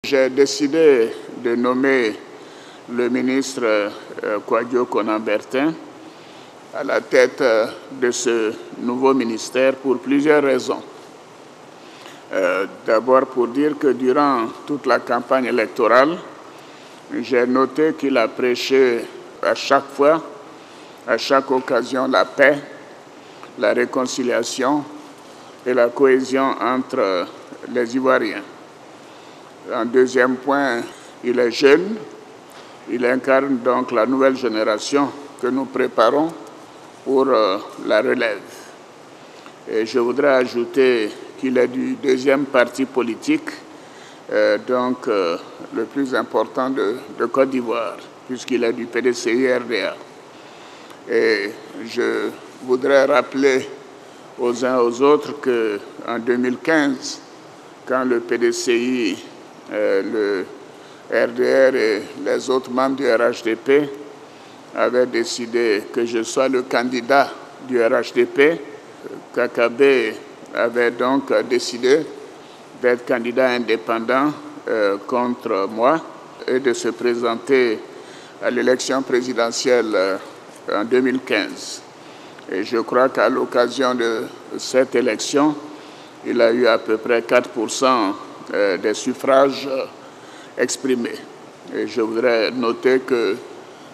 J'ai décidé de nommer le ministre Kouadio Konan-Bertin à la tête de ce nouveau ministère pour plusieurs raisons. D'abord pour dire que durant toute la campagne électorale, j'ai noté qu'il a prêché à chaque fois, à chaque occasion, la paix, la réconciliation et la cohésion entre les Ivoiriens. En deuxième point, il est jeune, il incarne donc la nouvelle génération que nous préparons pour la relève. Et je voudrais ajouter qu'il est du deuxième parti politique, le plus important de Côte d'Ivoire, puisqu'il est du PDCI-RDA. Et je voudrais rappeler aux uns aux autres qu'en 2015, quand le PDCI, le RDR et les autres membres du RHDP avaient décidé que je sois le candidat du RHDP, Kakabe avait donc décidé d'être candidat indépendant contre moi et de se présenter à l'élection présidentielle en 2015. Et je crois qu'à l'occasion de cette élection, il a eu à peu près 4% des suffrages exprimés. Et je voudrais noter que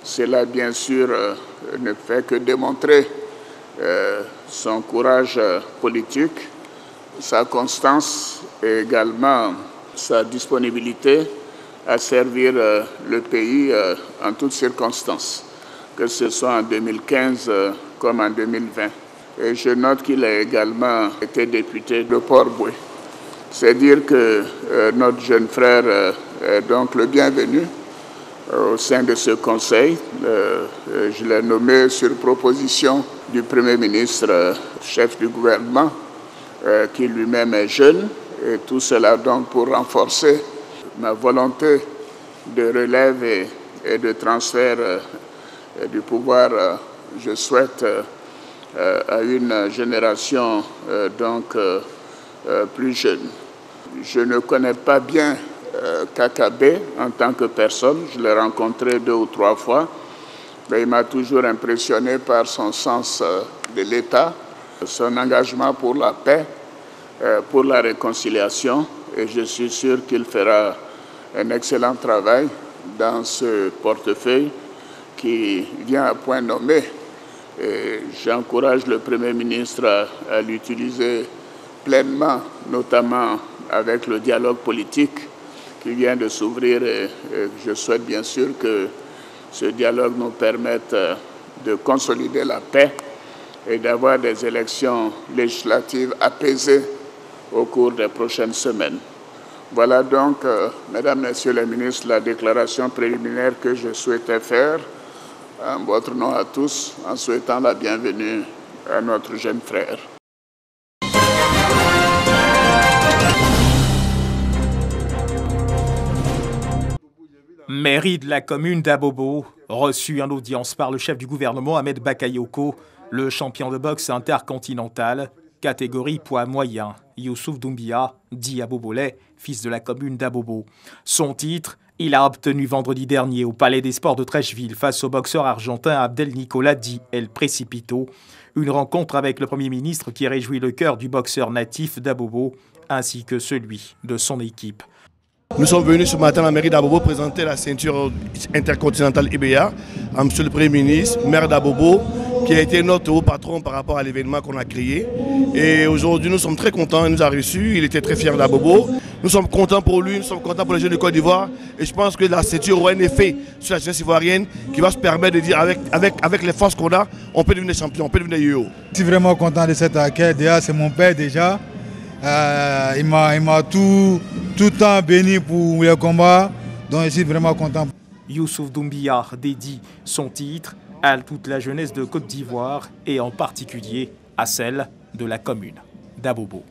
cela, bien sûr, ne fait que démontrer son courage politique, sa constance et également sa disponibilité à servir le pays en toutes circonstances, que ce soit en 2015 comme en 2020. Et je note qu'il a également été député de Port-Boué. C'est dire que notre jeune frère est donc le bienvenu au sein de ce conseil. Je l'ai nommé sur proposition du Premier ministre, chef du gouvernement, qui lui-même est jeune. Et tout cela donc pour renforcer ma volonté de relève et de transfert du pouvoir, je souhaite, à une génération plus jeune. Je ne connais pas bien Kakabe en tant que personne. Je l'ai rencontré 2 ou 3 fois. Mais il m'a toujours impressionné par son sens de l'État, son engagement pour la paix, pour la réconciliation. Et je suis sûr qu'il fera un excellent travail dans ce portefeuille qui vient à point nommé. Et j'encourage le Premier ministre à l'utiliser pleinement, notamment avec le dialogue politique qui vient de s'ouvrir. Et je souhaite bien sûr que ce dialogue nous permette de consolider la paix et d'avoir des élections législatives apaisées au cours des prochaines semaines. Voilà donc, Mesdames, Messieurs les ministres, la déclaration préliminaire que je souhaitais faire en votre nom à tous, en souhaitant la bienvenue à notre jeune frère. Mairie de la commune d'Abobo, reçu en audience par le chef du gouvernement Ahmed Bakayoko, le champion de boxe intercontinental, catégorie poids moyen, Youssouf Doumbia, dit Abobolais, fils de la commune d'Abobo. Son titre, il a obtenu vendredi dernier au Palais des Sports de Trècheville face au boxeur argentin Abdel Nicolas dit El Precipito, une rencontre avec le Premier ministre qui réjouit le cœur du boxeur natif d'Abobo ainsi que celui de son équipe. Nous sommes venus ce matin à la mairie d'Abobo présenter la ceinture intercontinentale IBA à M. le Premier ministre, maire d'Abobo, qui a été notre haut patron par rapport à l'événement qu'on a créé. Et aujourd'hui, nous sommes très contents, il nous a reçus, il était très fier d'Abobo. Nous sommes contents pour lui, nous sommes contents pour les jeunes de Côte d'Ivoire. Et je pense que la ceinture aura un effet sur la jeunesse ivoirienne qui va se permettre de dire avec les forces qu'on a, on peut devenir champion, on peut devenir yo. Je suis vraiment content de cette accueil. Déjà, c'est mon père déjà. Il m'a tout le temps béni pour les combats, donc je suis vraiment content. Youssouf Doumbia dédie son titre à toute la jeunesse de Côte d'Ivoire et en particulier à celle de la commune d'Abobo.